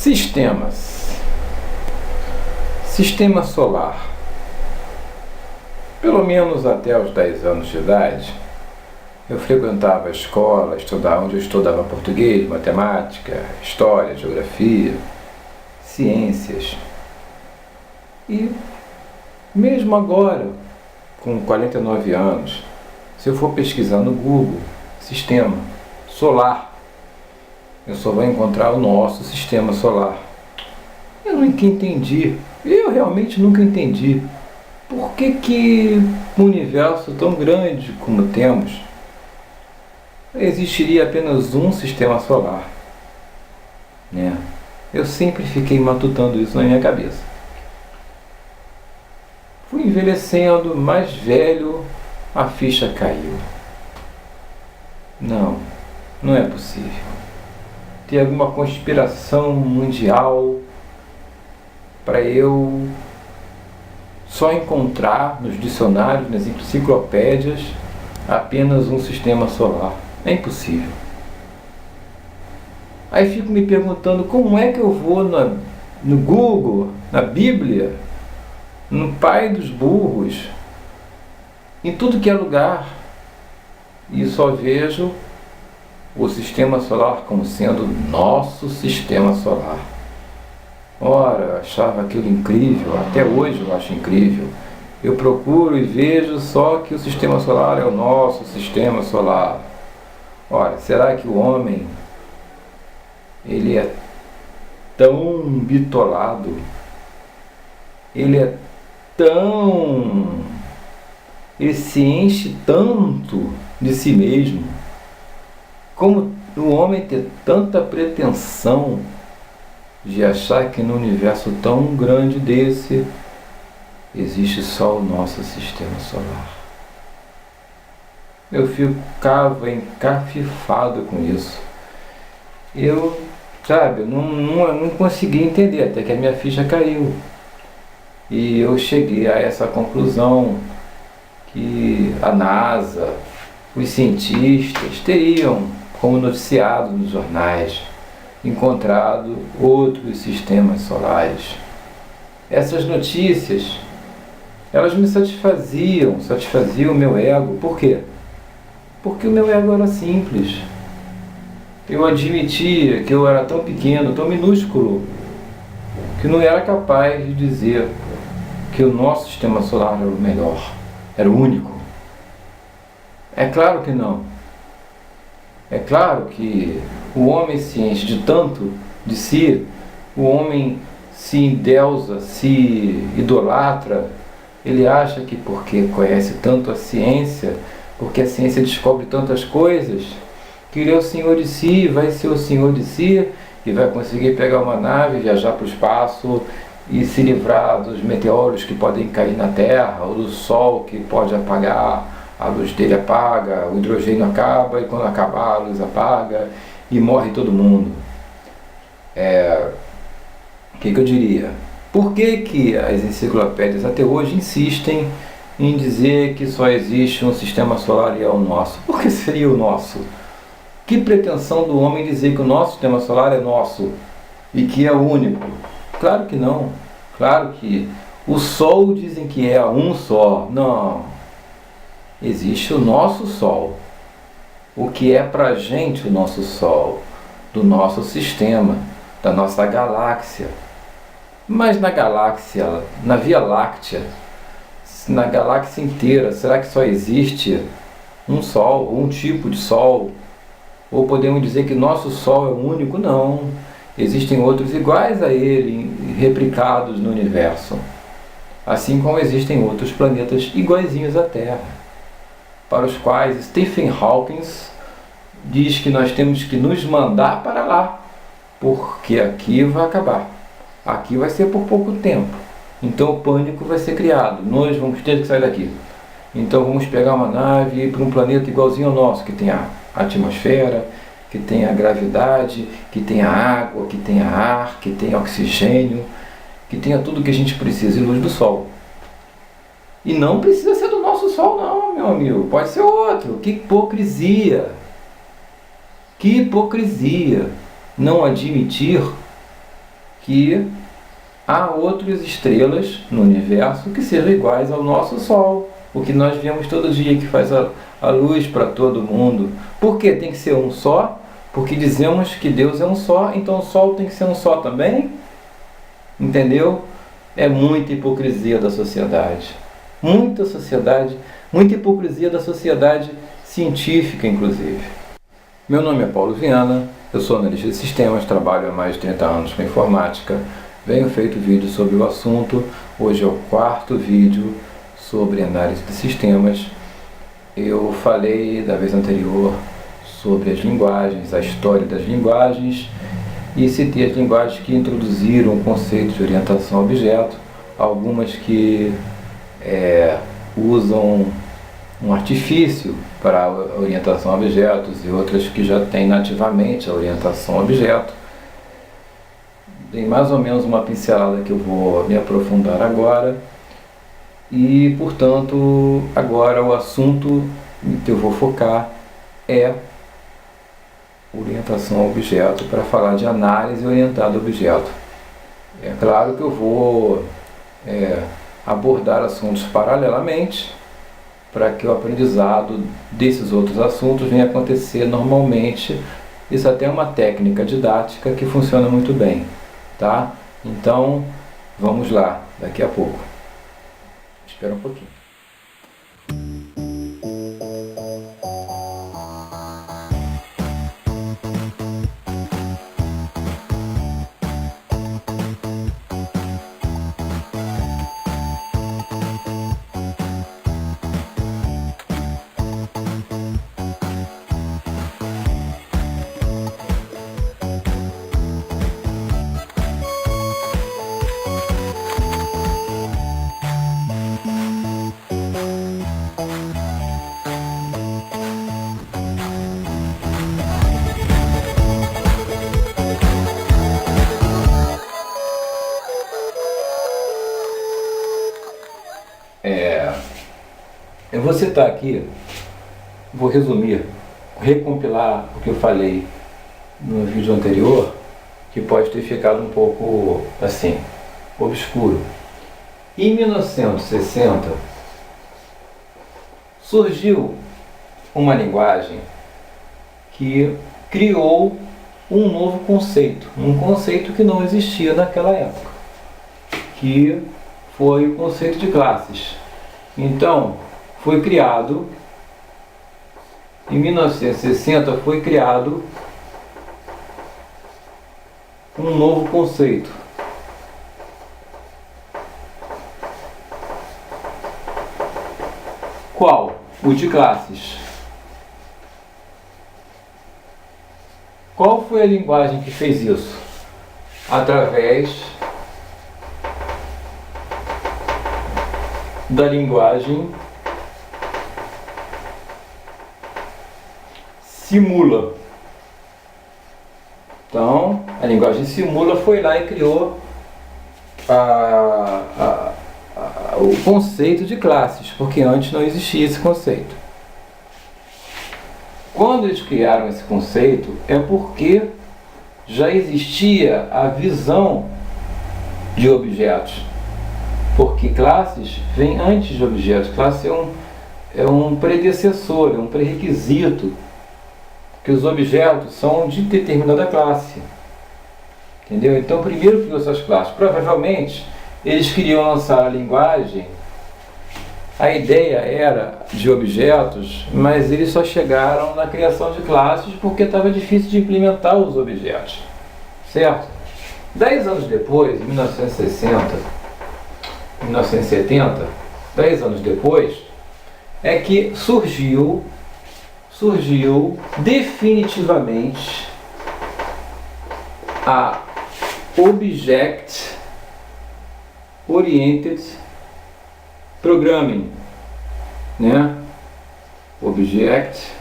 Sistemas. Sistema solar. Pelo menos até os 10 anos de idade, eu frequentava a escola, onde eu estudava português, matemática, história, geografia, ciências. E mesmo agora, com 49 anos, se eu for pesquisar no Google, sistema solar, eu só vou encontrar o nosso sistema solar. Eu nunca entendi, eu realmente nunca entendi por que um universo tão grande como temos, existiria apenas um sistema solar, né? Eu sempre fiquei matutando isso na minha cabeça. Fui envelhecendo, mais velho, a ficha caiu. Não é possível. Tem alguma conspiração mundial para eu só encontrar nos dicionários, nas enciclopédias, apenas um sistema solar. É impossível. Aí fico me perguntando como é que eu vou no Google, na Bíblia, no pai dos burros, em tudo que é lugar, e só vejo o sistema solar como sendo nosso sistema solar. Ora, eu achava aquilo incrível, até hoje eu acho incrível. Eu procuro e vejo só que o sistema solar é o nosso sistema solar. Ora, será que o homem, ele é tão bitolado, ele se enche tanto de si mesmo, como o homem ter tanta pretensão de achar que no universo tão grande desse existe só o nosso sistema solar. Eu ficava encafifado com isso. Eu não consegui entender, até que a minha ficha caiu. E eu cheguei a essa conclusão que a NASA, os cientistas teriam, como noticiado nos jornais, encontrado outros sistemas solares. Essas notícias, elas me satisfaziam o meu ego. Por quê? Porque o meu ego era simples. Eu admitia que eu era tão pequeno, tão minúsculo, que não era capaz de dizer que o nosso sistema solar era o melhor, era o único. É claro que não. É claro que o homem se enche de tanto de si, o homem se endeusa, se idolatra, ele acha que porque conhece tanto a ciência, porque a ciência descobre tantas coisas, que ele é o senhor de si, vai ser o senhor de si e vai conseguir pegar uma nave, viajar para o espaço e se livrar dos meteoros que podem cair na Terra, ou do Sol que pode apagar, a luz dele apaga, o hidrogênio acaba, e quando acabar a luz apaga e morre todo mundo. O que eu diria? Por que as enciclopédias até hoje insistem em dizer que só existe um sistema solar e é o nosso? Por que seria o nosso? Que pretensão do homem dizer que o nosso sistema solar é nosso e que é o único? Claro que não. Claro que o Sol dizem que é um só. Não. Existe o nosso Sol. O que é pra gente o nosso Sol? Do nosso sistema, da nossa galáxia. Mas na galáxia, na Via Láctea, na galáxia inteira, será que só existe um Sol, um tipo de Sol? Ou podemos dizer que nosso Sol é o único? Não. Existem outros iguais a ele, replicados no universo. Assim como existem outros planetas iguaizinhos à Terra, para os quais Stephen Hawking diz que nós temos que nos mandar para lá, porque aqui vai acabar. Aqui vai ser por pouco tempo. Então o pânico vai ser criado. Nós vamos ter que sair daqui. Então vamos pegar uma nave e ir para um planeta igualzinho ao nosso, que tem a atmosfera, que tem a gravidade, que tem a água, que tem ar, que tem oxigênio, que tenha tudo que a gente precisa e luz do Sol. E não precisa ser do nosso Sol não, meu amigo. Pode ser outro. Que hipocrisia! Que hipocrisia! Não admitir que há outras estrelas no universo que sejam iguais ao nosso Sol, o que nós vemos todo dia, que faz a luz para todo mundo. Por que tem que ser um só? Porque dizemos que Deus é um só, então o Sol tem que ser um só também? Entendeu? É muita hipocrisia da sociedade. Muita hipocrisia da sociedade científica, inclusive. Meu nome é Paulo Viana, eu sou analista de sistemas, trabalho há mais de 30 anos com informática, venho feito vídeo sobre o assunto. Hoje é o quarto vídeo sobre análise de sistemas. Eu falei da vez anterior sobre as linguagens, a história das linguagens, e citei as linguagens que introduziram o conceito de orientação a objeto, algumas que usam um artifício para a orientação a objetos e outras que já têm nativamente a orientação a objeto. Tem mais ou menos uma pincelada que eu vou me aprofundar agora e, portanto, agora o assunto que eu vou focar é orientação a objeto, para falar de análise orientada a objeto. É claro que eu vou abordar assuntos paralelamente para que o aprendizado desses outros assuntos venha acontecer normalmente. Isso até é uma técnica didática que funciona muito bem, tá? Então, vamos lá, daqui a pouco. Espera um pouquinho. Eu vou citar aqui, vou resumir, recompilar o que eu falei no vídeo anterior, que pode ter ficado um pouco assim, obscuro. Em 1960 surgiu uma linguagem que criou um novo conceito, um conceito que não existia naquela época, que foi o conceito de classes. Então, foi criado, em 1960, foi criado um novo conceito. Qual? O de classes. Qual foi a linguagem que fez isso? Através da linguagem Simula. Então, a linguagem Simula foi lá e criou o conceito de classes, porque antes não existia esse conceito. Quando eles criaram esse conceito, é porque já existia a visão de objetos, porque classes vem antes de objetos. Classe é um predecessor, é um pré-requisito, que os objetos são de determinada classe. Entendeu? Então, primeiro criou essas classes. Provavelmente, eles queriam lançar a linguagem, a ideia era de objetos, mas eles só chegaram na criação de classes porque estava difícil de implementar os objetos. Certo? 10 anos depois, em 1960, 1970, 10 anos depois, é que surgiu definitivamente a Object Oriented Programming, né? Object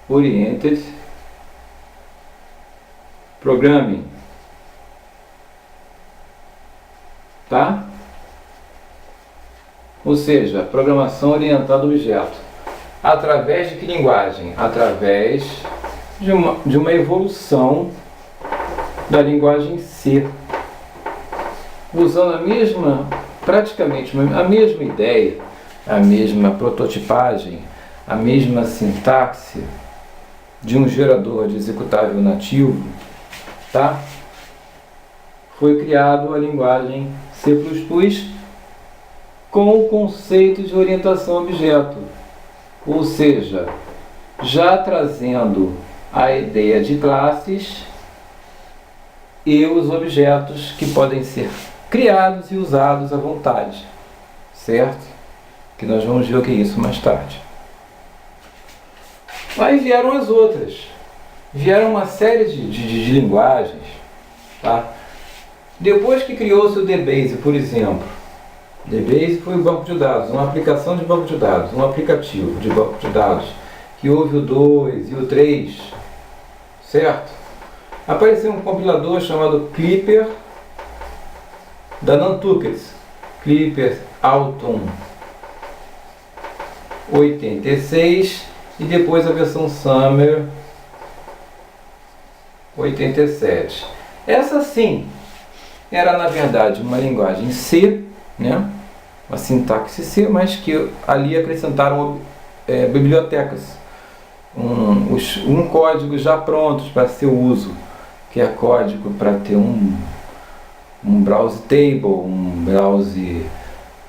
Oriented Programming, tá? Ou seja, programação orientada a objeto. Através de que linguagem? Através de uma evolução da linguagem C, usando praticamente a mesma ideia, a mesma prototipagem, a mesma sintaxe de um gerador de executável nativo, tá? Foi criado a linguagem C++ com o conceito de orientação a objeto, ou seja, já trazendo a ideia de classes e os objetos que podem ser criados e usados à vontade, certo? Que nós vamos ver o que é isso mais tarde. Aí vieram as outras, vieram uma série de linguagens, tá? Depois que criou-se o DBase, por exemplo, DBase foi um banco de dados, uma aplicação de banco de dados, um aplicativo de banco de dados, que houve o 2 e o 3, certo? Apareceu um compilador chamado Clipper, da Nantucket, Clipper Autumn 86, e depois a versão Summer 87. Essa sim era na verdade uma linguagem C, né? Uma sintaxe C, mas que ali acrescentaram bibliotecas, um código já prontos para seu uso, que é código para ter um browse table,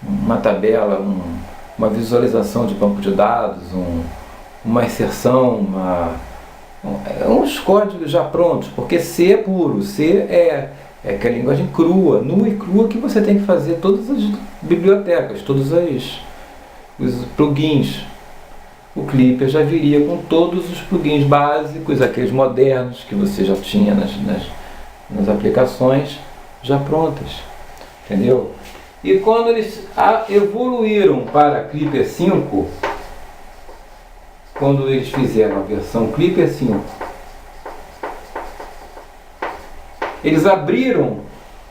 uma tabela, uma visualização de banco de dados, uma inserção, uns códigos já prontos, porque C é puro, C é aquela linguagem crua, nua e crua, que você tem que fazer todas as bibliotecas, todos os plugins. O Clipper já viria com todos os plugins básicos, aqueles modernos que você já tinha nas aplicações já prontas, entendeu? E quando eles evoluíram para Clipper 5, quando eles fizeram a versão Clipper 5, eles abriram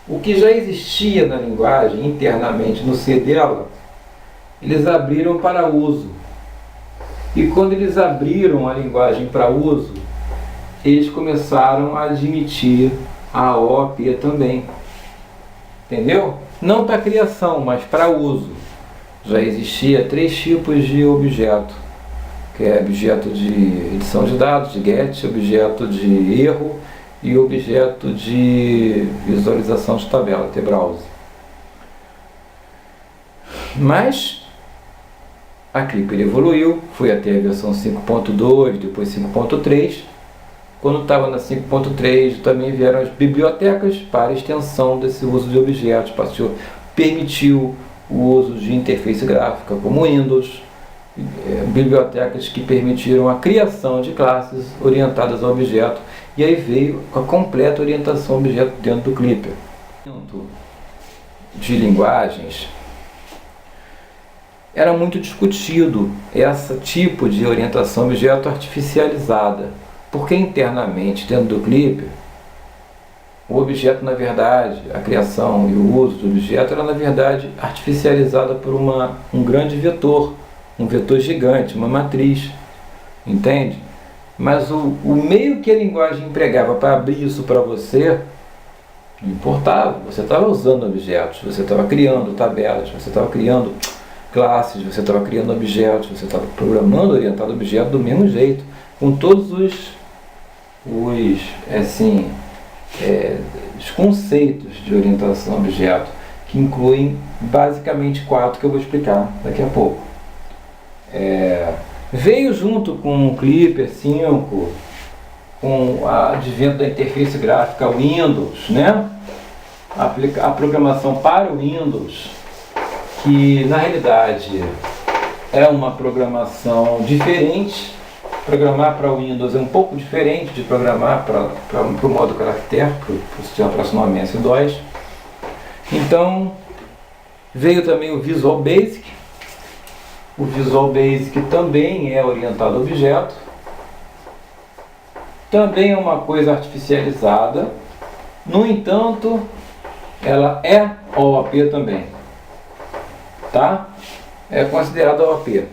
o que já existia na linguagem internamente no C dela, eles abriram para uso. E quando eles abriram a linguagem para uso, eles começaram a admitir a OOP também. Entendeu? Não para criação, mas para uso. Já existia 3 tipos de objeto, que é objeto de edição de dados, de GET, objeto de erro e objeto de visualização de tabela, T-Browse. Mas a Clipper evoluiu, foi até a versão 5.2, depois 5.3. Quando estava na 5.3 também vieram as bibliotecas para extensão desse uso de objetos, permitiu o uso de interface gráfica como Windows, bibliotecas que permitiram a criação de classes orientadas a objeto, e aí veio a completa orientação a objeto dentro do Clipper. De linguagens, era muito discutido esse tipo de orientação a objeto artificializada, porque internamente dentro do Clipper o objeto, na verdade, a criação e o uso do objeto era na verdade artificializada por um grande vetor, um vetor gigante, uma matriz, entende? Mas o meio que a linguagem empregava para abrir isso para você não importava. Você estava usando objetos, você estava criando tabelas, você estava criando classes, você estava criando objetos, você estava programando orientado a objeto do mesmo jeito, com todos os conceitos de orientação a objeto, que incluem basicamente 4 que eu vou explicar daqui a pouco. Veio junto com o Clipper 5, com o advento da interface gráfica Windows, né? A programação para o Windows, que na realidade é uma programação diferente. Programar para o Windows é um pouco diferente de programar para o modo caractere, para o sistema operacional MS-DOS. Então veio também o Visual Basic. O Visual Basic também é orientado a objeto. Também é uma coisa artificializada. No entanto, ela é OOP também. Tá? É considerada OOP.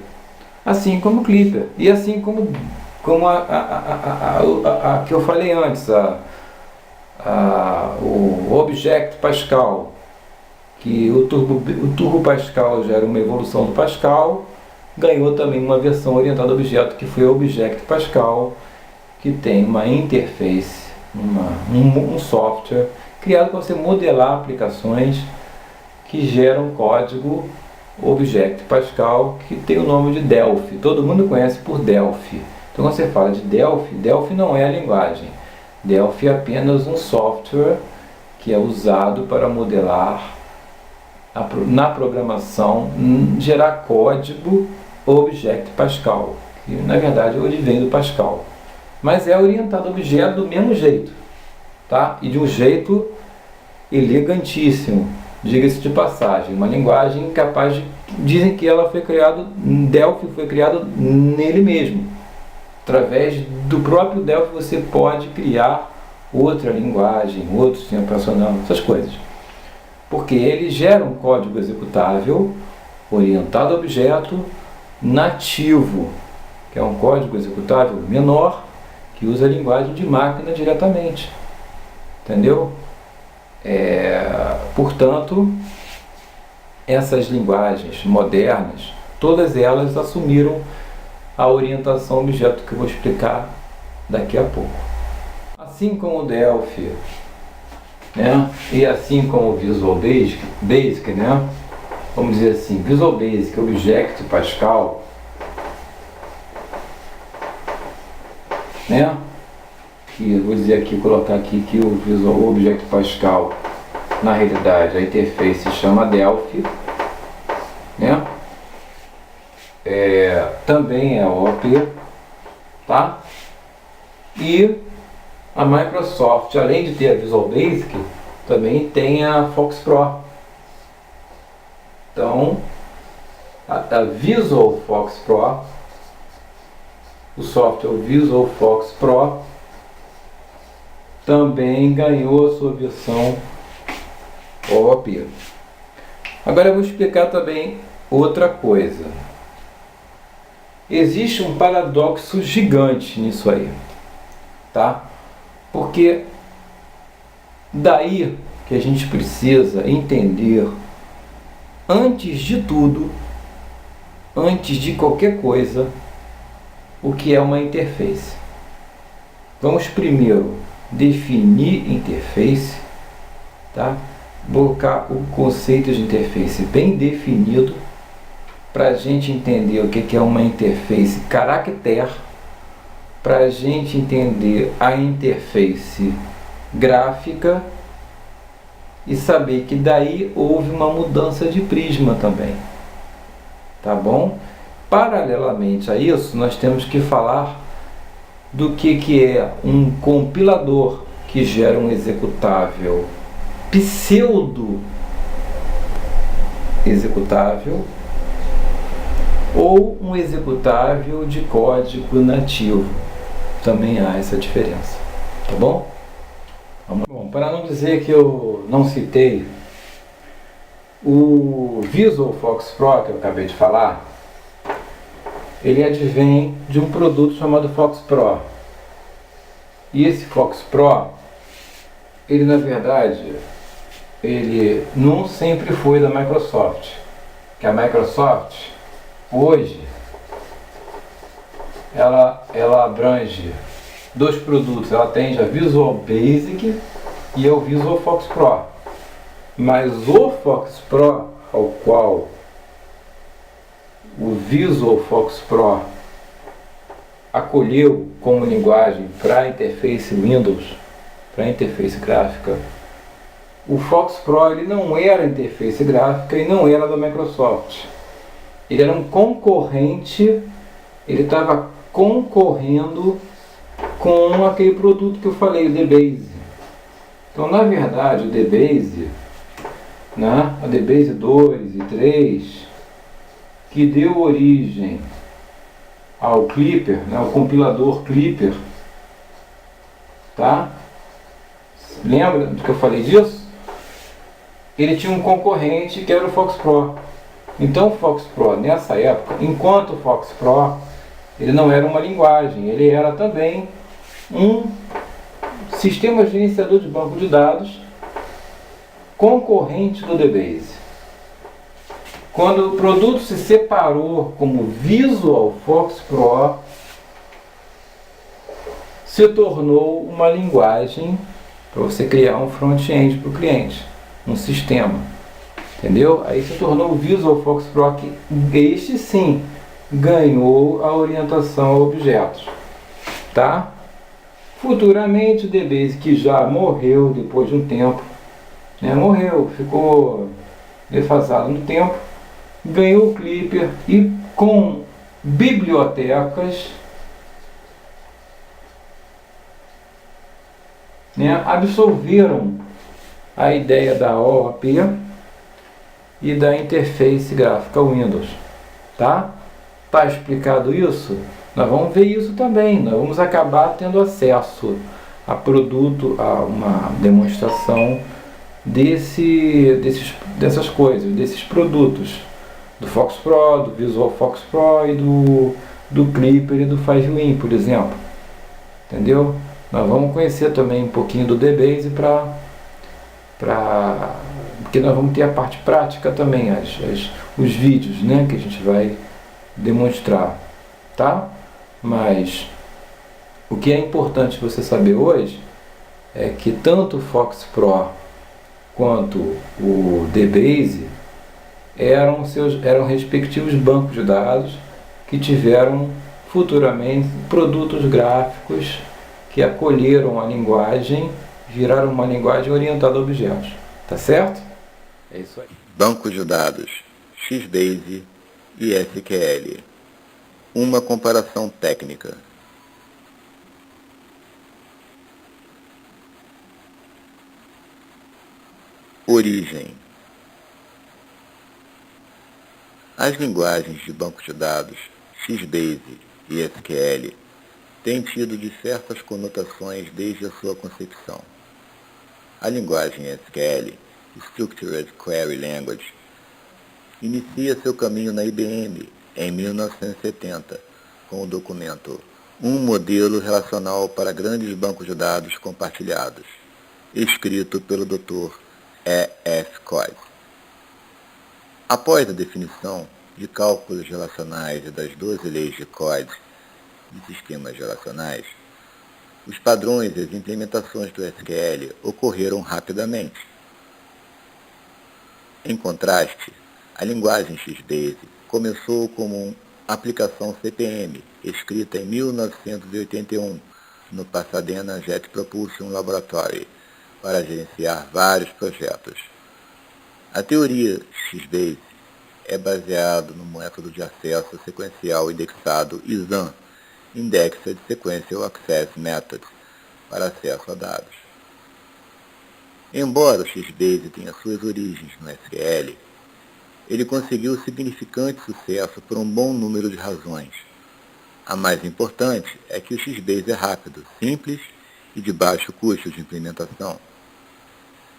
Assim como o Clipper. E assim como a que eu falei antes, o Object Pascal, que o Turbo Pascal já era uma evolução do Pascal, ganhou também uma versão orientada a objeto, que foi o Object Pascal, que tem uma interface, um software criado para você modelar aplicações que geram código Object Pascal, que tem o nome de Delphi. Todo mundo conhece por Delphi. Então quando você fala de Delphi, Delphi não é a linguagem. Delphi é apenas um software que é usado para modelar na programação, gerar código Object Pascal, que na verdade vem do Pascal, mas é orientado a objeto do mesmo jeito, tá? E de um jeito elegantíssimo, diga-se de passagem, uma linguagem capaz de, dizem que ela foi criada, Delphi foi criado nele mesmo. Através do próprio Delphi você pode criar outra linguagem, outro sistema operacional, essas coisas. Porque ele gera um código executável orientado a objeto nativo, que é um código executável menor, que usa a linguagem de máquina diretamente. Entendeu? Portanto, essas linguagens modernas, todas elas assumiram a orientação a objeto, que eu vou explicar daqui a pouco. Assim como o Delphi, né? E assim como o Visual Basic, né? Vamos dizer assim, Visual Basic, Object Pascal, né? E eu vou dizer aqui, colocar aqui que o Visual Object Pascal, na realidade, a interface se chama Delphi, né? Também é OP, tá? E a Microsoft, além de ter a Visual Basic, também tem a Fox Pro. Então, a Visual Fox Pro, o software Visual Fox Pro, também ganhou a sua versão OP. Agora eu vou explicar também outra coisa. Existe um paradoxo gigante nisso aí, tá? Porque daí que a gente precisa entender, antes de tudo, antes de qualquer coisa, o que é uma interface. Vamos primeiro definir interface, tá? Colocar o conceito de interface bem definido, para a gente entender o que é uma interface caractere, para a gente entender a interface gráfica e saber que daí houve uma mudança de prisma também, tá bom? Paralelamente a isso, nós temos que falar do que é um compilador que gera um executável pseudo executável ou um executável de código nativo. Também há essa diferença, tá bom? Bom, para não dizer que eu não citei o Visual Fox Pro que eu acabei de falar, ele advém de um produto chamado Fox Pro. E esse Fox Pro, ele na verdade, ele não sempre foi da Microsoft. Que a Microsoft, hoje, ela abrange dois produtos. Ela atende a Visual Basic e ao Visual Fox Pro. Mas o Fox Pro, ao qual o Visual Fox Pro acolheu como linguagem para a interface Windows, para a interface gráfica, o Fox Pro ele não era interface gráfica e não era da Microsoft. Ele era um concorrente, ele estava concorrendo com aquele produto que eu falei, o DBase. Então, na verdade, o DBase, né, a DBase 2 e 3, que deu origem ao Clipper, né, ao compilador Clipper, tá? Lembra do que eu falei disso? Ele tinha um concorrente que era o Fox Pro. Então o Fox Pro, nessa época, enquanto o Fox Pro, ele não era uma linguagem, ele era também um sistema gerenciador de banco de dados concorrente do DBase. Quando o produto se separou como Visual Fox Pro, se tornou uma linguagem para você criar um front-end para o cliente, um sistema, entendeu? Aí se tornou o Visual Fox Pro, que este sim ganhou a orientação a objetos, tá? Futuramente o DBase, que já morreu depois de um tempo, né? Morreu, ficou defasado no tempo, ganhou o Clipper e com bibliotecas, né, absorveram a ideia da OOP e da interface gráfica Windows, tá? Tá explicado isso? Nós vamos ver isso também, nós vamos acabar tendo acesso a produto, a uma demonstração dessas coisas, desses produtos, do Fox Pro, do Visual Fox Pro e do Clipper e do FiveWin, por exemplo, entendeu? Nós vamos conhecer também um pouquinho do DBase porque nós vamos ter a parte prática também, os vídeos, né, que a gente vai demonstrar, tá? Mas o que é importante você saber hoje é que tanto o Fox Pro quanto o DBase eram respectivos bancos de dados que tiveram futuramente produtos gráficos que acolheram a linguagem, viraram uma linguagem orientada a objetos. Tá certo? É isso aí. Banco de dados, XBase e SQL. Uma comparação técnica. Origem. As linguagens de banco de dados, XBase e SQL, têm tido diversas conotações desde a sua concepção. A linguagem SQL, Structured Query Language, inicia seu caminho na IBM em 1970, com o documento Um Modelo Relacional para Grandes Bancos de Dados Compartilhados, escrito pelo Dr. E. F. Coase. Após a definição de cálculos relacionais e das 12 leis de Coase de sistemas relacionais, os padrões e as implementações do SQL ocorreram rapidamente. Em contraste, a linguagem XBase começou como uma aplicação CPM, escrita em 1981 no Pasadena Jet Propulsion Laboratory, para gerenciar vários projetos. A teoria XBase é baseada no método de acesso sequencial indexado ISAM, Indexed Sequential Access Method, para acesso a dados. Embora o XBase tenha suas origens no SQL, ele conseguiu significante sucesso por um bom número de razões. A mais importante é que o XBase é rápido, simples e de baixo custo de implementação.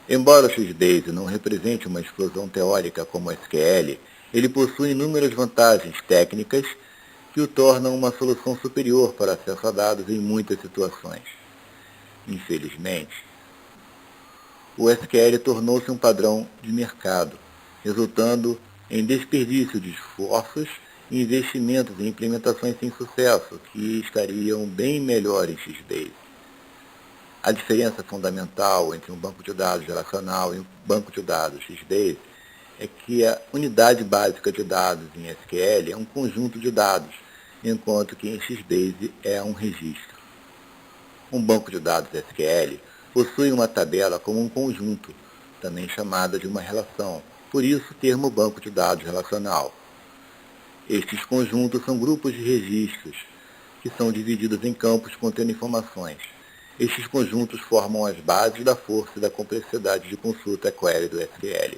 Embora o XBase não represente uma explosão teórica como o SQL, ele possui inúmeras vantagens técnicas que o tornam uma solução superior para acesso a dados em muitas situações. Infelizmente, o SQL tornou-se um padrão de mercado, resultando em desperdício de esforços e investimentos em implementações sem sucesso, que estariam bem melhor em XBase. A diferença fundamental entre um banco de dados relacional e um banco de dados XBase é que a unidade básica de dados em SQL é um conjunto de dados, enquanto que em XBase é um registro. Um banco de dados SQL possui uma tabela como um conjunto, também chamada de uma relação, por isso o termo banco de dados relacional. Estes conjuntos são grupos de registros, que são divididos em campos contendo informações. Estes conjuntos formam as bases da força e da complexidade de consulta query do SQL.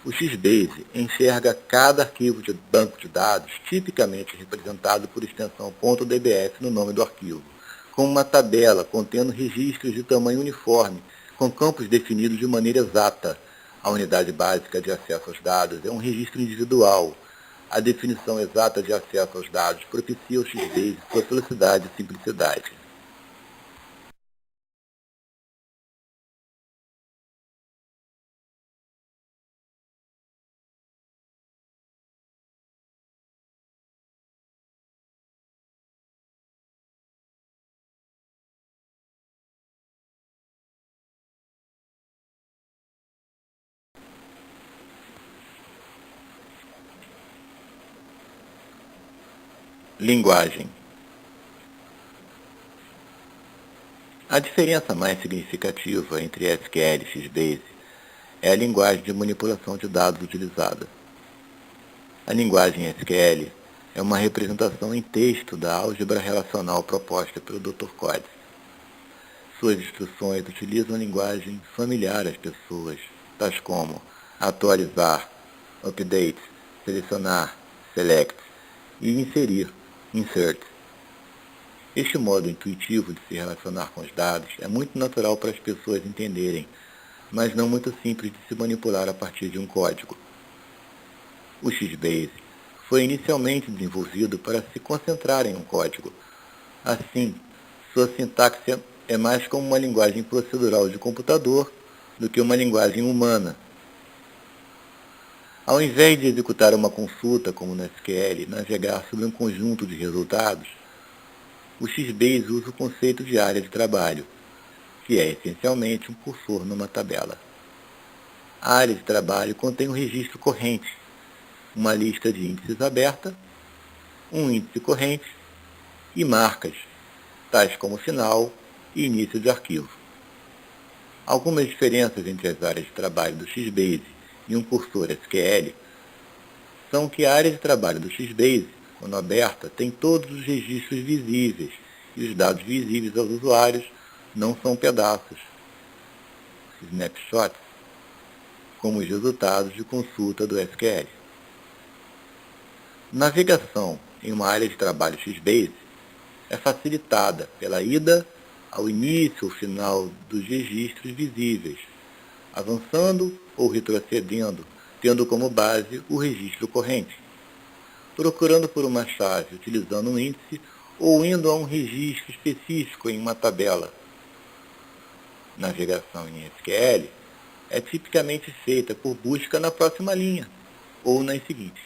O XBase enxerga cada arquivo de banco de dados, tipicamente representado por extensão .dbf no nome do arquivo, como uma tabela contendo registros de tamanho uniforme, com campos definidos de maneira exata. A unidade básica de acesso aos dados é um registro individual. A definição exata de acesso aos dados propicia ao XBase sua velocidade e simplicidade. Linguagem. A diferença mais significativa entre SQL e XBase é a linguagem de manipulação de dados utilizada. A linguagem SQL é uma representação em texto da álgebra relacional proposta pelo Dr. Codd. Suas instruções utilizam a linguagem familiar às pessoas, tais como atualizar, update, selecionar, select e inserir, insert. Este modo intuitivo de se relacionar com os dados é muito natural para as pessoas entenderem, mas não muito simples de se manipular a partir de um código. O XBase foi inicialmente desenvolvido para se concentrar em um código. Assim, sua sintaxe é mais como uma linguagem procedural de computador do que uma linguagem humana. Ao invés de executar uma consulta, como no SQL, navegar sobre um conjunto de resultados, o XBase usa o conceito de área de trabalho, que é essencialmente um cursor numa tabela. A área de trabalho contém um registro corrente, uma lista de índices aberta, um índice corrente e marcas, tais como final e início de arquivo. Algumas diferenças entre as áreas de trabalho do XBase e um cursor SQL são que a área de trabalho do XBase, quando aberta, tem todos os registros visíveis e os dados visíveis aos usuários não são pedaços, snapshots, como os resultados de consulta do SQL. Navegação em uma área de trabalho XBase é facilitada pela ida ao início ou final dos registros visíveis, avançando ou retrocedendo, tendo como base o registro corrente, procurando por uma chave utilizando um índice ou indo a um registro específico em uma tabela. Navegação em SQL é tipicamente feita por busca na próxima linha ou nas seguintes.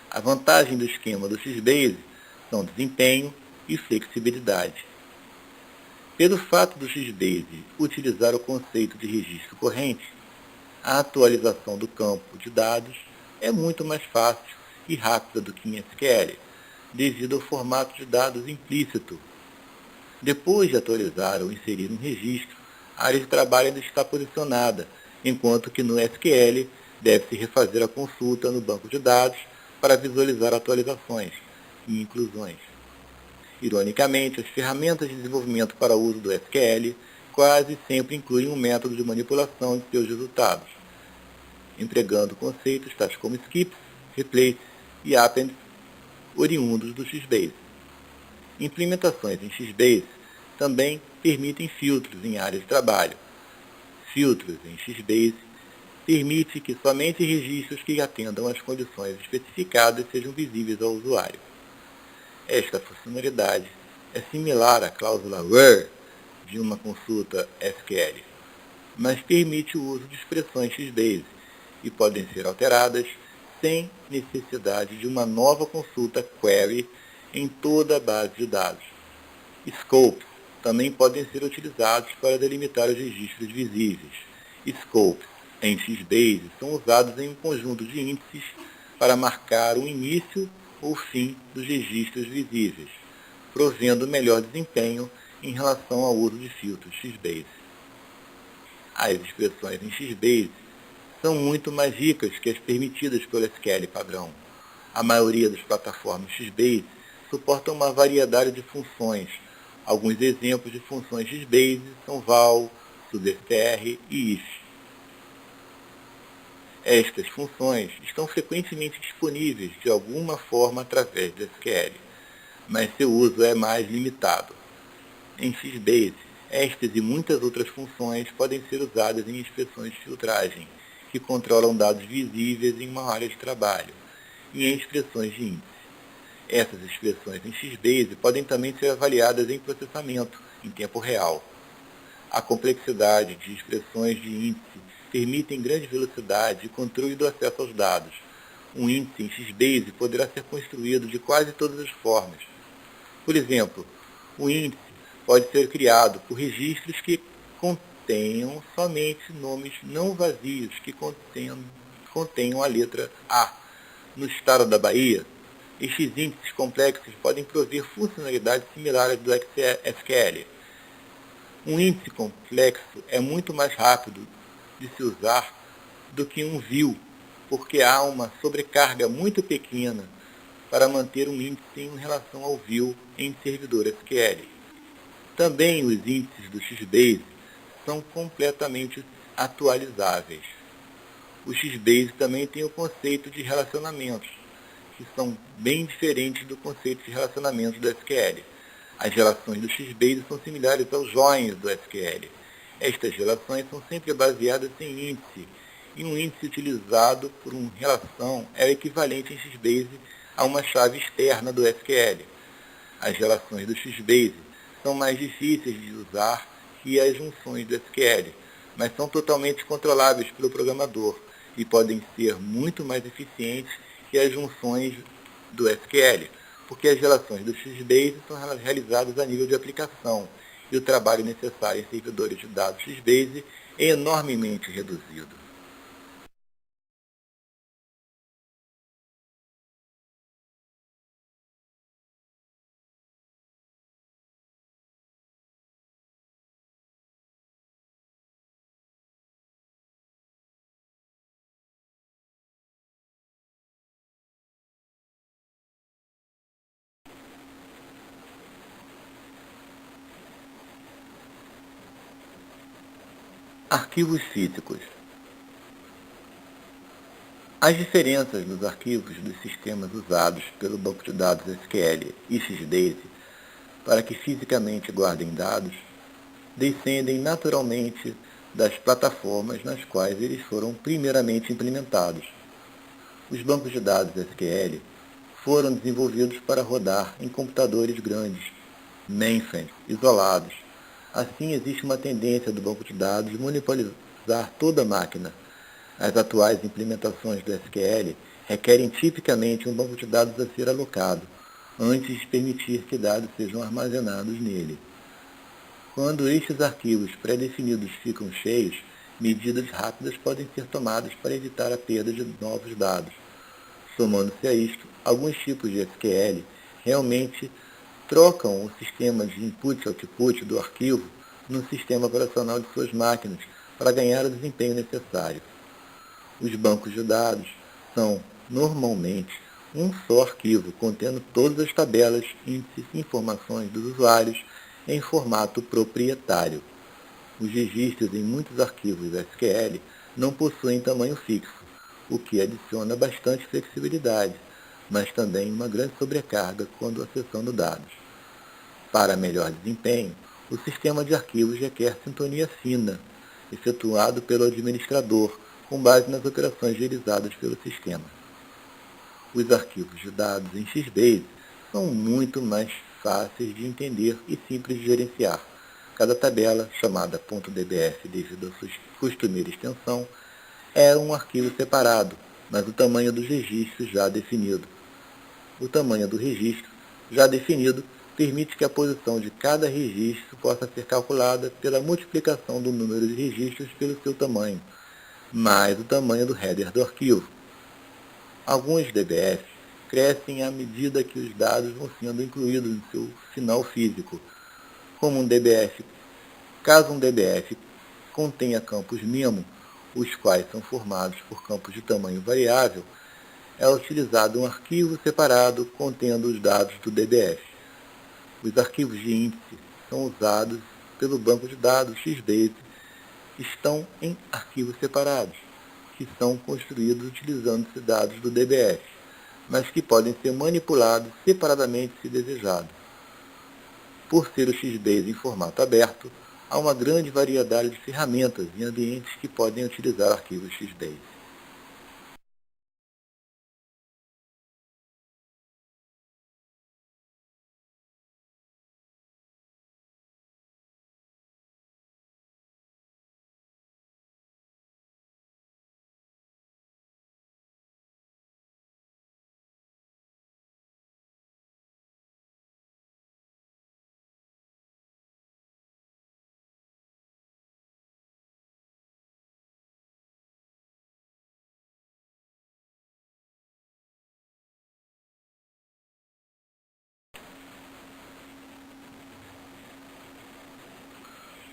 A vantagem do esquema do XBase são desempenho e flexibilidade. Pelo fato do XBase utilizar o conceito de registro corrente, a atualização do campo de dados é muito mais fácil e rápida do que em SQL, devido ao formato de dados implícito. Depois de atualizar ou inserir um registro, a área de trabalho ainda está posicionada, enquanto que no SQL deve-se refazer a consulta no banco de dados para visualizar atualizações e inclusões. Ironicamente, as ferramentas de desenvolvimento para uso do SQL quase sempre incluem um método de manipulação de seus resultados, empregando conceitos tais como skips, replace e append, oriundos do XBase. Implementações em XBase também permitem filtros em áreas de trabalho. Filtros em XBase permite que somente registros que atendam às condições especificadas sejam visíveis ao usuário. Esta funcionalidade é similar à cláusula where de uma consulta SQL, mas permite o uso de expressões XBase e podem ser alteradas sem necessidade de uma nova consulta query em toda a base de dados. Scopes também podem ser utilizados para delimitar os registros visíveis. Scopes em XBase são usados em um conjunto de índices para marcar o início ou fim dos registros visíveis, provendo melhor desempenho em relação ao uso de filtros XBase. As expressões em XBase são muito mais ricas que as permitidas pelo SQL padrão. A maioria das plataformas XBase suportam uma variedade de funções. Alguns exemplos de funções XBase são val, substr e if. Estas funções estão frequentemente disponíveis de alguma forma através do SQL, mas seu uso é mais limitado. Em XBase, estas e muitas outras funções podem ser usadas em expressões de filtragem, que controlam dados visíveis em uma área de trabalho, e em expressões de índice. Essas expressões em XBase podem também ser avaliadas em processamento, em tempo real. A complexidade de expressões de índice permitem grande velocidade e controle do acesso aos dados. Um índice em XBase poderá ser construído de quase todas as formas. Por exemplo, o índice pode ser criado por registros que contenham somente nomes não vazios que contenham a letra A. No estado da Bahia, Estes índices complexos podem prover funcionalidades similares do SQL. Um índice complexo é muito mais rápido de se usar do que um view, porque há uma sobrecarga muito pequena para manter um índice em relação ao view em servidor SQL. Também os índices do Xbase são completamente atualizáveis. O Xbase também tem o conceito de relacionamentos, que são bem diferentes do conceito de relacionamentos do SQL. As relações do Xbase são similares aos joins do SQL. Estas relações são sempre baseadas em índice, e um índice utilizado por uma relação é o equivalente em Xbase a uma chave externa do SQL. As relações do Xbase são mais difíceis de usar que as junções do SQL, mas são totalmente controláveis pelo programador e podem ser muito mais eficientes que as junções do SQL, porque as relações do Xbase são realizadas a nível de aplicação e o trabalho necessário em servidores de dados Xbase é enormemente reduzido. Arquivos físicos. As diferenças nos arquivos dos sistemas usados pelo banco de dados SQL e Xbase para que fisicamente guardem dados descendem naturalmente das plataformas nas quais eles foram primeiramente implementados. Os bancos de dados SQL foram desenvolvidos para rodar em computadores grandes, mainframes, isolados. Assim, existe uma tendência do banco de dados de monopolizar toda a máquina. As atuais implementações do SQL requerem tipicamente um banco de dados a ser alocado, antes de permitir que dados sejam armazenados nele. Quando estes arquivos pré-definidos ficam cheios, medidas rápidas podem ser tomadas para evitar a perda de novos dados. Somando-se a isto, alguns tipos de SQL realmente trocam o sistema de input-output do arquivo no sistema operacional de suas máquinas para ganhar o desempenho necessário. Os bancos de dados são, normalmente, um só arquivo contendo todas as tabelas, índices e informações dos usuários em formato proprietário. Os registros em muitos arquivos SQL não possuem tamanho fixo, o que adiciona bastante flexibilidade, mas também uma grande sobrecarga quando acessando dados. Para melhor desempenho, o sistema de arquivos requer sintonia fina, efetuado pelo administrador, com base nas operações realizadas pelo sistema. Os arquivos de dados em Xbase são muito mais fáceis de entender e simples de gerenciar. Cada tabela, chamada .dbf devido à sua costumeira extensão, é um arquivo separado, mas o tamanho dos registros já definido. O tamanho do registro, já definido, permite que a posição de cada registro possa ser calculada pela multiplicação do número de registros pelo seu tamanho, mais o tamanho do header do arquivo. Alguns DBFs crescem à medida que os dados vão sendo incluídos no seu final físico, como um DBF. Caso um DBF contenha campos memo, os quais são formados por campos de tamanho variável, é utilizado um arquivo separado contendo os dados do DBF. Os arquivos de índice são usados pelo banco de dados Xbase estão em arquivos separados, que são construídos utilizando-se dados do DBF, mas que podem ser manipulados separadamente se desejado. Por ser o Xbase em formato aberto, há uma grande variedade de ferramentas e ambientes que podem utilizar arquivos Xbase.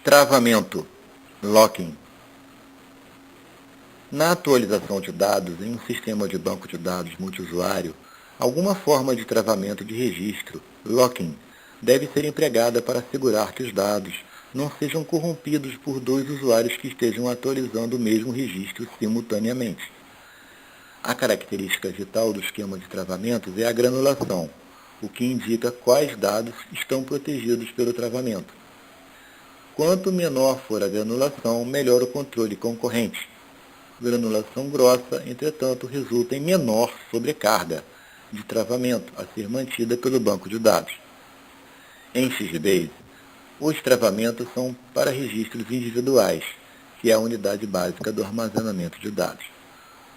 Travamento, locking. Na atualização de dados em um sistema de banco de dados multiusuário, alguma forma de travamento de registro, locking, deve ser empregada para assegurar que os dados não sejam corrompidos por dois usuários que estejam atualizando o mesmo registro simultaneamente. A característica vital do esquema de travamentos é a granulação, o que indica quais dados estão protegidos pelo travamento. Quanto menor for a granulação, melhor o controle concorrente. Granulação grossa, entretanto, resulta em menor sobrecarga de travamento a ser mantida pelo banco de dados. Em XBase, os travamentos são para registros individuais, que é a unidade básica do armazenamento de dados.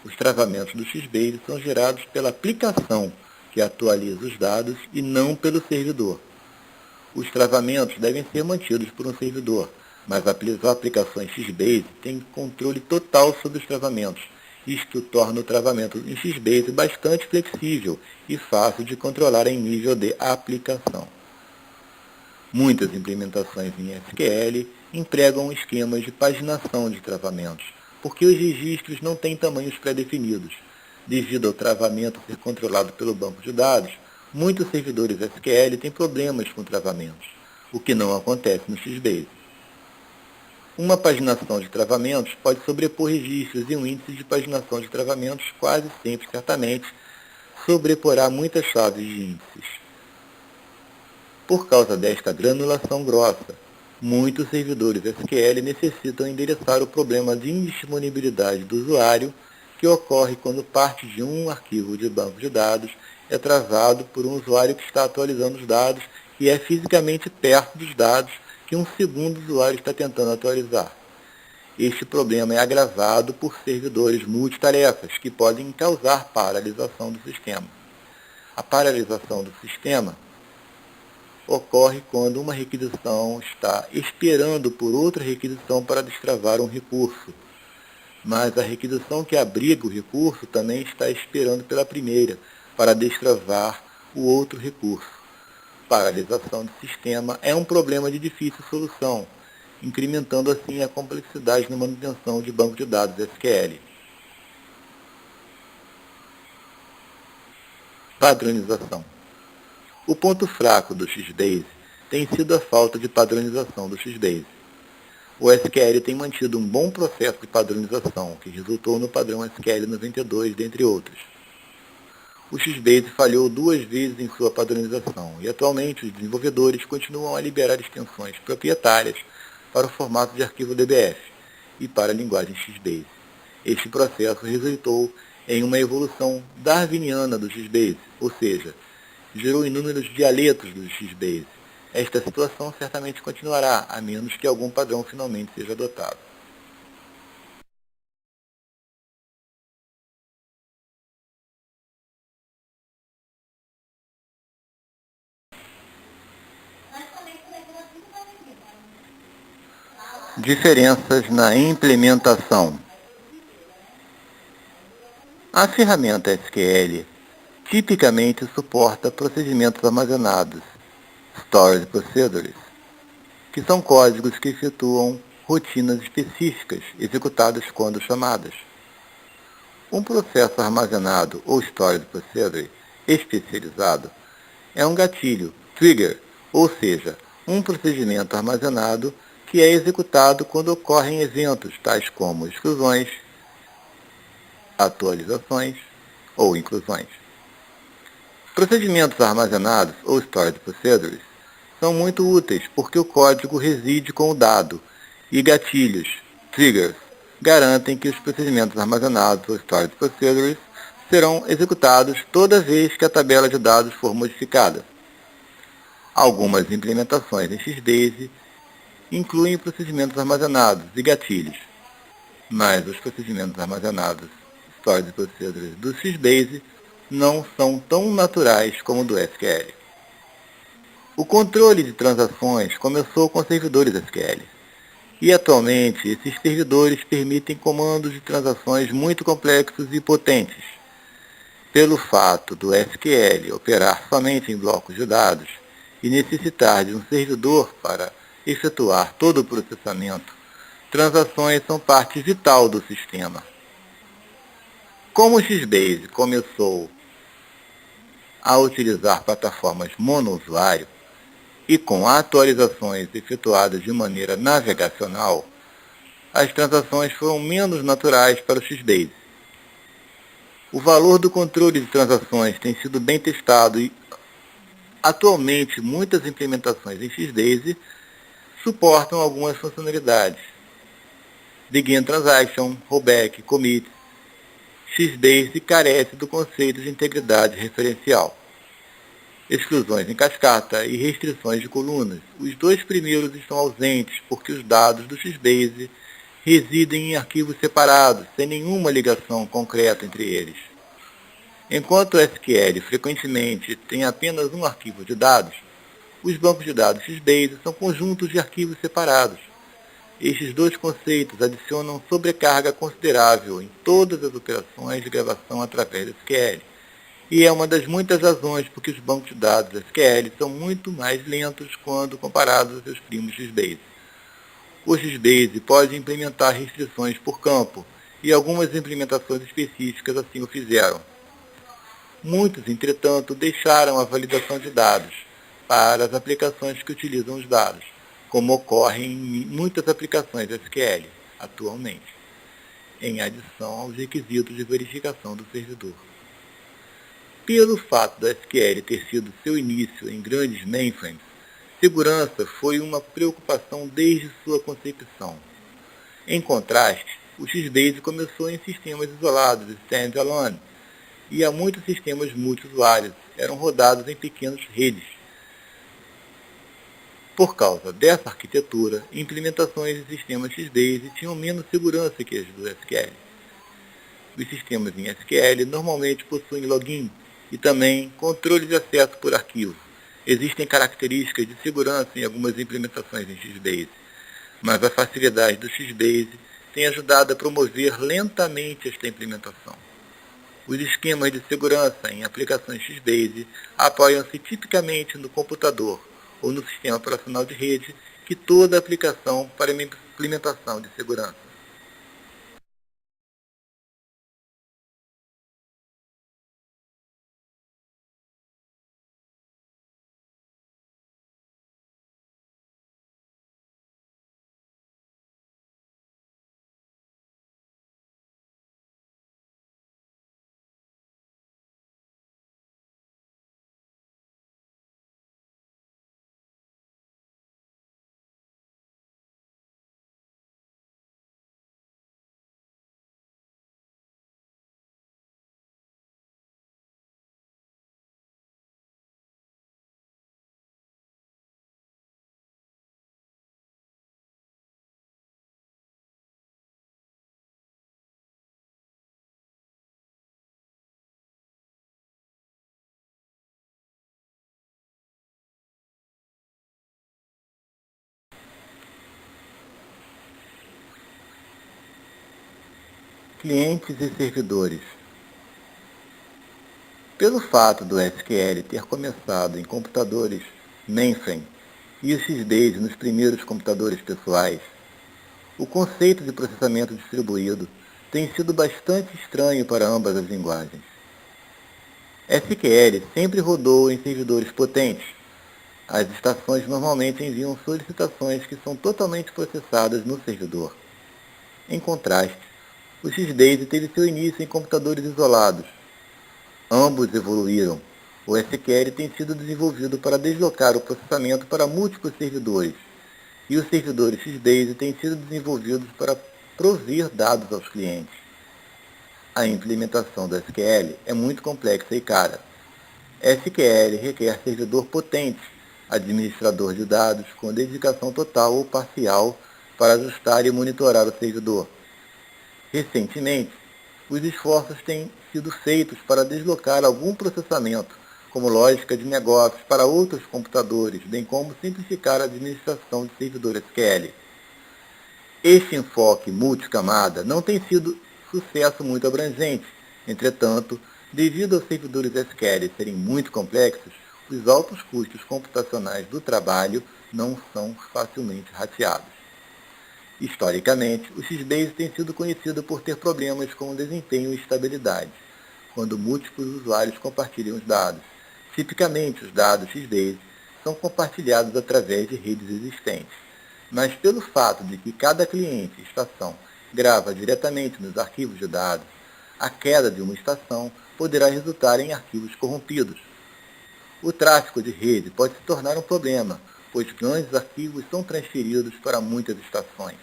Os travamentos do XBase são gerados pela aplicação que atualiza os dados e não pelo servidor. Os travamentos devem ser mantidos por um servidor, mas as aplicações XBase têm controle total sobre os travamentos. Isto torna o travamento em XBase bastante flexível e fácil de controlar em nível de aplicação. Muitas implementações em SQL empregam esquemas de paginação de travamentos, porque os registros não têm tamanhos pré-definidos. Devido ao travamento ser controlado pelo banco de dados, muitos servidores SQL têm problemas com travamentos, o que não acontece no XBase. Uma paginação de travamentos pode sobrepor registros e um índice de paginação de travamentos quase sempre, certamente, sobreporá muitas chaves de índices. Por causa desta granulação grossa, muitos servidores SQL necessitam endereçar o problema de indisponibilidade do usuário que ocorre quando parte de um arquivo de banco de dados é travado por um usuário que está atualizando os dados e é fisicamente perto dos dados que um segundo usuário está tentando atualizar. Este problema é agravado por servidores multitarefas, que podem causar paralisação do sistema. A paralisação do sistema ocorre quando uma requisição está esperando por outra requisição para destravar um recurso, mas a requisição que abriga o recurso também está esperando pela primeira para destravar o outro recurso. Paralisação do sistema é um problema de difícil solução, incrementando assim a complexidade na manutenção de banco de dados SQL. Padronização. O ponto fraco do XBase tem sido a falta de padronização do XBase. O SQL tem mantido um bom processo de padronização, que resultou no padrão SQL 92, dentre outros. O XBase falhou 2 vezes em sua padronização e atualmente os desenvolvedores continuam a liberar extensões proprietárias para o formato de arquivo DBF e para a linguagem XBase. Este processo resultou em uma evolução darwiniana do XBase, ou seja, gerou inúmeros dialetos do XBase. Esta situação certamente continuará, a menos que algum padrão finalmente seja adotado. Diferenças na implementação. A ferramenta SQL tipicamente suporta procedimentos armazenados, Storage Procedures, que são códigos que efetuam rotinas específicas executadas quando chamadas. Um processo armazenado ou Storage Procedure especializado é um gatilho, trigger, ou seja, um procedimento armazenado que é executado quando ocorrem eventos tais como exclusões, atualizações ou inclusões. Procedimentos armazenados ou Storage Procedures são muito úteis porque o código reside com o dado e gatilhos, triggers, garantem que os procedimentos armazenados ou Storage Procedures serão executados toda vez que a tabela de dados for modificada. Algumas implementações em XBase incluem procedimentos armazenados e gatilhos, mas os procedimentos armazenados Storage Procedures do XBase não são tão naturais como o do SQL. O controle de transações começou com servidores SQL, e atualmente esses servidores permitem comandos de transações muito complexos e potentes. Pelo fato do SQL operar somente em blocos de dados e necessitar de um servidor para efetuar todo o processamento, transações são parte vital do sistema. Como o Xbase começou a utilizar plataformas monousuário e com atualizações efetuadas de maneira navegacional, as transações foram menos naturais para o Xbase. O valor do controle de transações tem sido bem testado e, atualmente, muitas implementações em Xbase suportam algumas funcionalidades. Begin Transaction, Rollback, Commit. Xbase carece do conceito de integridade referencial. Exclusões em cascata e restrições de colunas. Os dois primeiros estão ausentes porque os dados do Xbase residem em arquivos separados, sem nenhuma ligação concreta entre eles. Enquanto o SQL frequentemente tem apenas um arquivo de dados, os bancos de dados Xbase são conjuntos de arquivos separados. Estes dois conceitos adicionam sobrecarga considerável em todas as operações de gravação através do SQL, e é uma das muitas razões por que os bancos de dados SQL são muito mais lentos quando comparados aos seus primos Xbase. O Xbase pode implementar restrições por campo, e algumas implementações específicas assim o fizeram. Muitos, entretanto, deixaram a validação de dados para as aplicações que utilizam os dados, como ocorre em muitas aplicações SQL atualmente, em adição aos requisitos de verificação do servidor. Pelo fato da SQL ter sido seu início em grandes mainframes, segurança foi uma preocupação desde sua concepção. Em contraste, o Xbase começou em sistemas isolados, standalone, e há muitos sistemas multiusuários eram rodados em pequenas redes. Por causa dessa arquitetura, implementações de sistemas Xbase tinham menos segurança que as do SQL. Os sistemas em SQL normalmente possuem login e também controle de acesso por arquivo. Existem características de segurança em algumas implementações em Xbase, mas a facilidade do Xbase tem ajudado a promover lentamente esta implementação. Os esquemas de segurança em aplicações Xbase apoiam-se tipicamente no computador ou no sistema operacional de rede que toda aplicação para implementação de segurança. Clientes e servidores. Pelo fato do SQL ter começado em computadores mainframe e o Xbase nos primeiros computadores pessoais, o conceito de processamento distribuído tem sido bastante estranho para ambas as linguagens. SQL sempre rodou em servidores potentes. As estações normalmente enviam solicitações que são totalmente processadas no servidor. Em contraste, o Xbase teve seu início em computadores isolados. Ambos evoluíram. O SQL tem sido desenvolvido para deslocar o processamento para múltiplos servidores, e os servidores Xbase têm sido desenvolvidos para prover dados aos clientes. A implementação do SQL é muito complexa e cara. SQL requer servidor potente, administrador de dados com dedicação total ou parcial para ajustar e monitorar o servidor. Recentemente, os esforços têm sido feitos para deslocar algum processamento, como lógica de negócios, para outros computadores, bem como simplificar a administração de servidor SQL. Este enfoque multicamada não tem sido sucesso muito abrangente. Entretanto, devido aos servidores SQL serem muito complexos, os altos custos computacionais do trabalho não são facilmente rateados. Historicamente, o X-Base tem sido conhecido por ter problemas com desempenho e estabilidade, quando múltiplos usuários compartilham os dados. Tipicamente, os dados X-Base são compartilhados através de redes existentes, mas pelo fato de que cada cliente e estação grava diretamente nos arquivos de dados, a queda de uma estação poderá resultar em arquivos corrompidos. O tráfego de rede pode se tornar um problema, pois grandes arquivos são transferidos para muitas estações.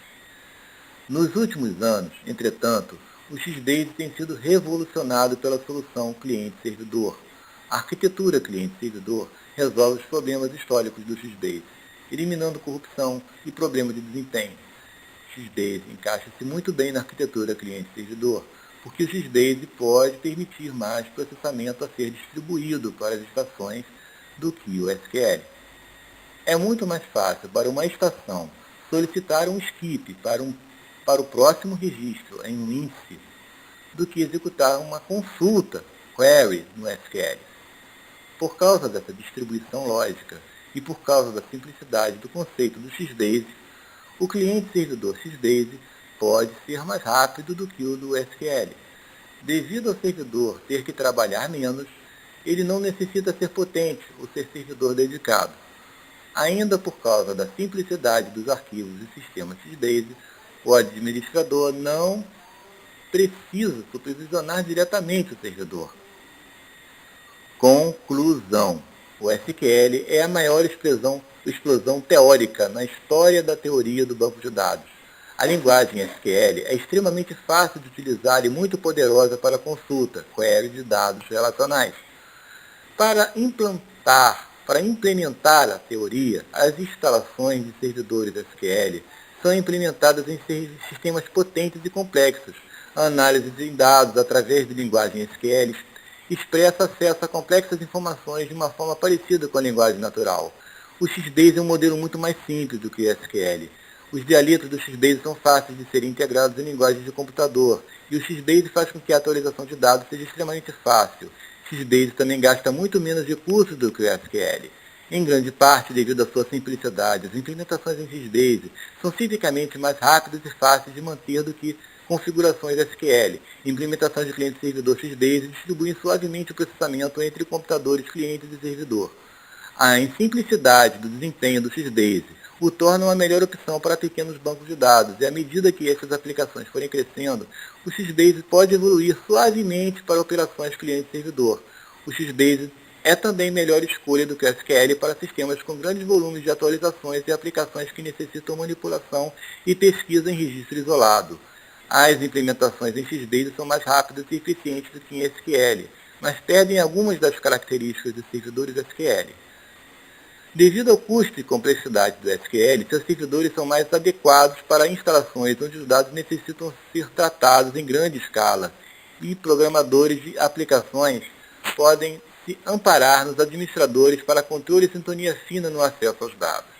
Nos últimos anos, entretanto, o X-Base tem sido revolucionado pela solução cliente-servidor. A arquitetura cliente-servidor resolve os problemas históricos do X-Base, eliminando corrupção e problemas de desempenho. O X-Base encaixa-se muito bem na arquitetura cliente-servidor, porque o X-Base pode permitir mais processamento a ser distribuído para as estações do que o SQL. É muito mais fácil para uma estação solicitar um skip para o próximo registro em um índice do que executar uma consulta, query, no SQL. Por causa dessa distribuição lógica e por causa da simplicidade do conceito do X-Base, o cliente-servidor X-Base pode ser mais rápido do que o do SQL. Devido ao servidor ter que trabalhar menos, ele não necessita ser potente ou ser servidor dedicado. Ainda por causa da simplicidade dos arquivos e sistemas X-Base, o administrador não precisa supervisionar diretamente o servidor. Conclusão. O SQL é a maior explosão teórica na história da teoria do banco de dados. A linguagem SQL é extremamente fácil de utilizar e muito poderosa para consulta, query de dados relacionais. Para implementar a teoria, as instalações de servidores SQL são implementadas em sistemas potentes e complexos. A análise de dados através de linguagem SQL expressa acesso a complexas informações de uma forma parecida com a linguagem natural. O X-Base é um modelo muito mais simples do que o SQL. Os dialetos do X-Base são fáceis de serem integrados em linguagens de computador, e o X-Base faz com que a atualização de dados seja extremamente fácil. X-Base também gasta muito menos recursos do que o SQL. Em grande parte, devido à sua simplicidade, as implementações em X-Base são tipicamente mais rápidas e fáceis de manter do que configurações SQL. Implementações de cliente-servidor X-Base distribuem suavemente o processamento entre computadores, clientes e servidor. A simplicidade do desempenho do X-Base o torna uma melhor opção para pequenos bancos de dados, e à medida que essas aplicações forem crescendo, o X-Base pode evoluir suavemente para operações cliente-servidor. O X-Base é também melhor escolha do que o SQL para sistemas com grandes volumes de atualizações e aplicações que necessitam manipulação e pesquisa em registro isolado. As implementações em X-Base são mais rápidas e eficientes do que em SQL, mas perdem algumas das características dos servidores SQL. Devido ao custo e complexidade do SQL, seus servidores são mais adequados para instalações onde os dados necessitam ser tratados em grande escala, e programadores de aplicações podem se amparar nos administradores para controle e sintonia fina no acesso aos dados.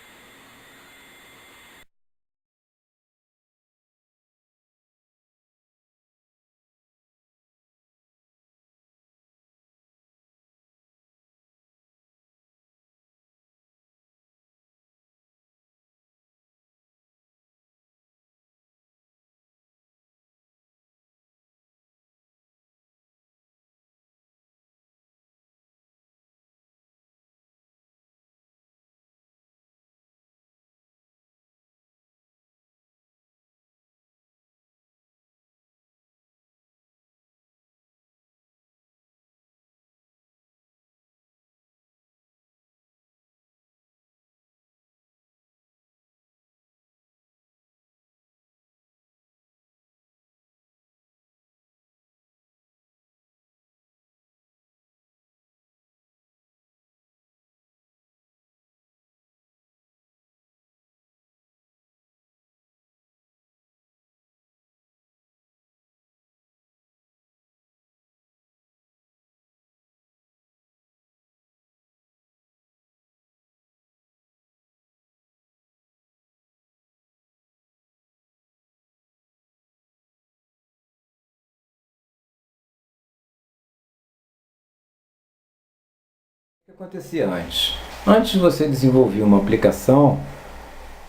O que acontecia antes? Antes você desenvolvia uma aplicação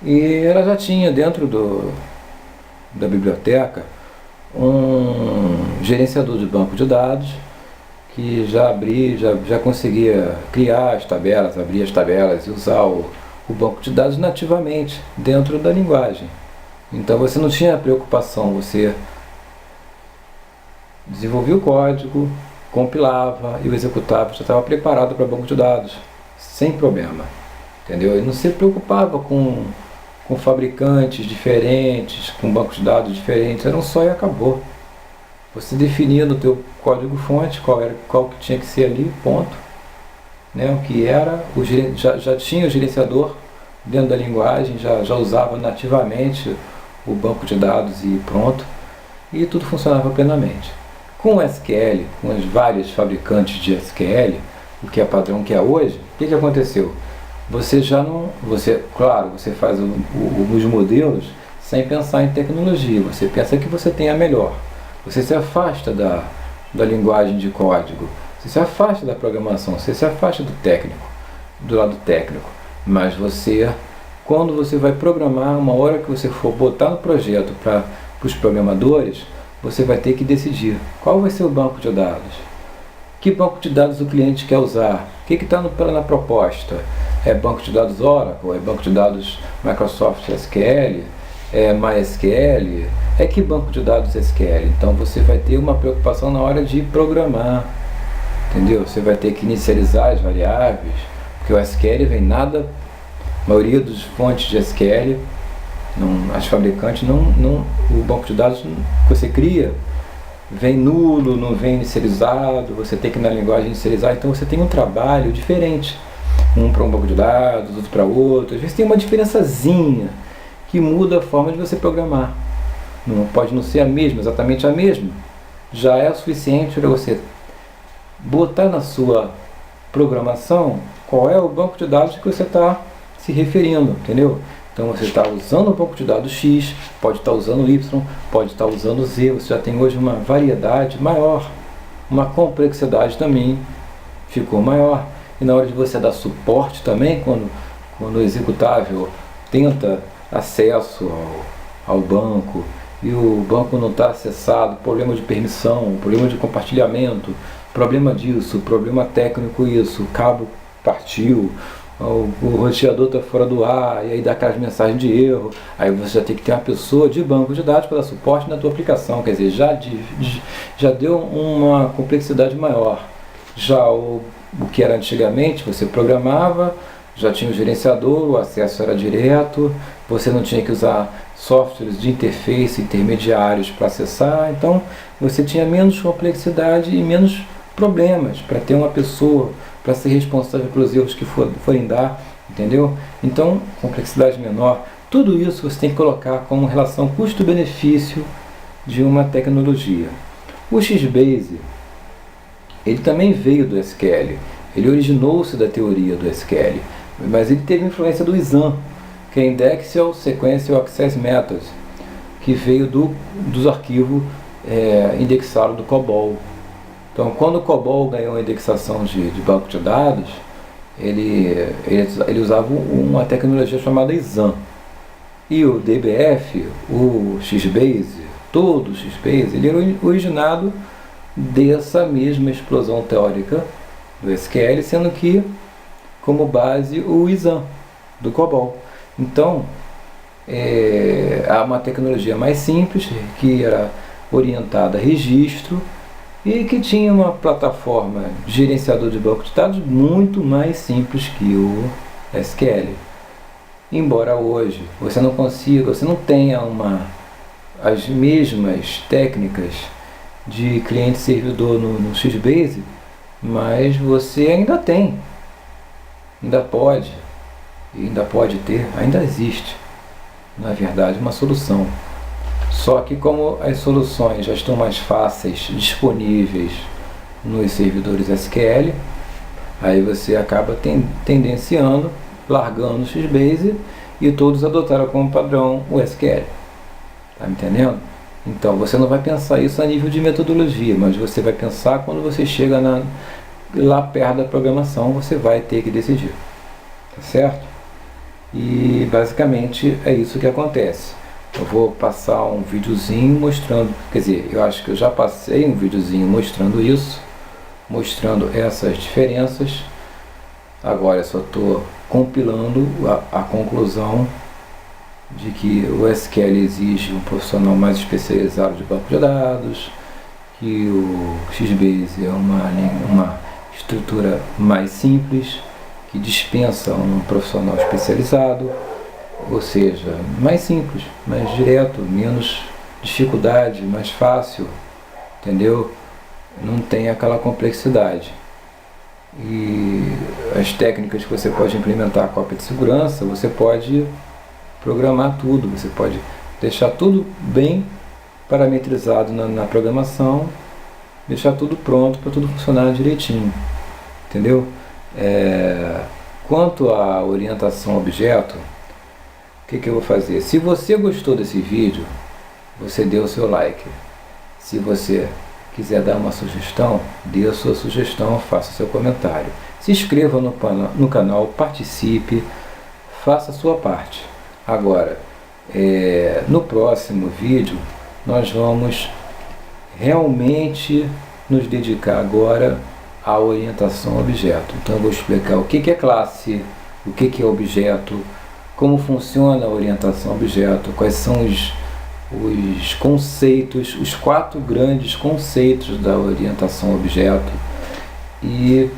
e ela já tinha dentro da biblioteca um gerenciador de banco de dados que já conseguia criar as tabelas, abrir as tabelas e usar o banco de dados nativamente dentro da linguagem. Então você não tinha preocupação, você desenvolvia o código, compilava e o executava, já estava preparado para banco de dados, sem problema, entendeu? E não se preocupava com fabricantes diferentes, com bancos de dados diferentes, era um só e acabou. Você definia no teu código-fonte qual que tinha que ser ali, ponto, né? O que era, já tinha o gerenciador dentro da linguagem, já usava nativamente o banco de dados e pronto, e tudo funcionava plenamente. Com o SQL, com as várias fabricantes de SQL, o que é padrão que é hoje, o que aconteceu? Você claro, você faz os modelos sem pensar em tecnologia, você pensa que você tem a melhor. Você se afasta da linguagem de código, você se afasta da programação, você se afasta do lado técnico. Mas quando você vai programar, uma hora que você for botar no projeto para os programadores, você vai ter que decidir qual vai ser o banco de dados. Que banco de dados o cliente quer usar? O que está na proposta? É banco de dados Oracle? É banco de dados Microsoft SQL? É MySQL? É que banco de dados SQL? Então você vai ter uma preocupação na hora de programar, entendeu? Você vai ter que inicializar as variáveis, porque o SQL vem nada, a maioria das fontes de SQL, as fabricantes, o banco de dados que você cria vem nulo, não vem inicializado, você tem que ir na linguagem inicializar, então você tem um trabalho diferente, um para um banco de dados, outro para outro, às vezes tem uma diferençazinha que muda a forma de você programar, não pode não ser exatamente a mesma, já é o suficiente para você botar na sua programação qual é o banco de dados que você está se referindo, entendeu? Então você está usando o banco de dados X, pode estar usando Y, pode estar usando Z, você já tem hoje uma variedade maior, uma complexidade também ficou maior. E na hora de você dar suporte também, quando o executável tenta acesso ao banco e o banco não está acessado, problema de permissão, problema de compartilhamento, problema disso, problema técnico isso, o cabo partiu, o roteador está fora do ar, e aí dá aquelas mensagens de erro, aí você já tem que ter uma pessoa de banco de dados para dar suporte na tua aplicação, quer dizer, já deu uma complexidade maior. Já o que era antigamente, você programava, já tinha o gerenciador, o acesso era direto, você não tinha que usar softwares de interface intermediários para acessar, então você tinha menos complexidade e menos problemas para ter uma pessoa para ser responsável pelos erros que forem dar, entendeu? Então, complexidade menor, tudo isso você tem que colocar como relação custo-benefício de uma tecnologia. O XBase, ele também veio do SQL, ele originou-se da teoria do SQL, mas ele teve influência do ISAM, que é Indexal Sequential Access Methods, que veio dos arquivos indexados do COBOL. Então, quando o COBOL ganhou a indexação de banco de dados, ele usava uma tecnologia chamada ISAM. E o DBF, o XBase, todo o XBase, ele era originado dessa mesma explosão teórica do SQL, sendo que, como base, o ISAM, do COBOL. Então, há uma tecnologia mais simples, que era orientada a registro, e que tinha uma plataforma de gerenciador de banco de dados muito mais simples que o SQL. Embora hoje você não tenha as mesmas técnicas de cliente-servidor no XBase, mas você ainda tem, ainda pode ter, ainda existe, na verdade, uma solução. Só que como as soluções já estão mais fáceis, disponíveis nos servidores SQL, aí você acaba tendenciando, largando o XBase e todos adotaram como padrão o SQL. Tá me entendendo? Então você não vai pensar isso a nível de metodologia, mas você vai pensar quando você chega lá perto da programação, você vai ter que decidir. tá certo? E basicamente é isso que acontece. Eu vou passar um videozinho mostrando, quer dizer, eu acho que eu já passei um videozinho mostrando isso, mostrando essas diferenças. Agora eu só estou compilando a conclusão de que o SQL exige um profissional mais especializado de banco de dados, que o XBase é uma estrutura mais simples, que dispensa um profissional especializado, ou seja, mais simples, mais direto, menos dificuldade, mais fácil, entendeu? Não tem aquela complexidade. E as técnicas que você pode implementar a cópia de segurança, você pode programar tudo, você pode deixar tudo bem parametrizado na programação, deixar tudo pronto para tudo funcionar direitinho, entendeu? Quanto à orientação a objeto, o que eu vou fazer? Se você gostou desse vídeo, você dê o seu like. Se você quiser dar uma sugestão, dê a sua sugestão, faça seu comentário. Se inscreva no canal, participe, faça a sua parte. Agora, no próximo vídeo, nós vamos realmente nos dedicar agora à orientação a objeto. Então eu vou explicar o que é classe, o que é objeto, como funciona a orientação a objeto, quais são os conceitos, os 4 grandes conceitos da orientação a objeto, e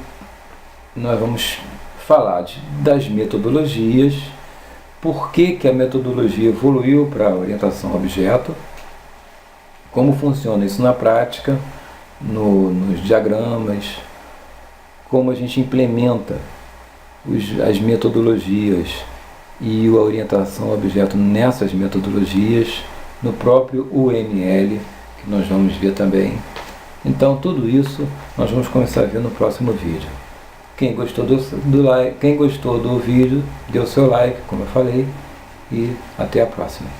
nós vamos falar das metodologias, por que a metodologia evoluiu para a orientação a objeto, como funciona isso na prática, nos diagramas, como a gente implementa as metodologias e a orientação a objeto nessas metodologias, no próprio UML, que nós vamos ver também. Então tudo isso nós vamos começar a ver no próximo vídeo. Quem gostou quem gostou do vídeo, dê o seu like, como eu falei, e até a próxima.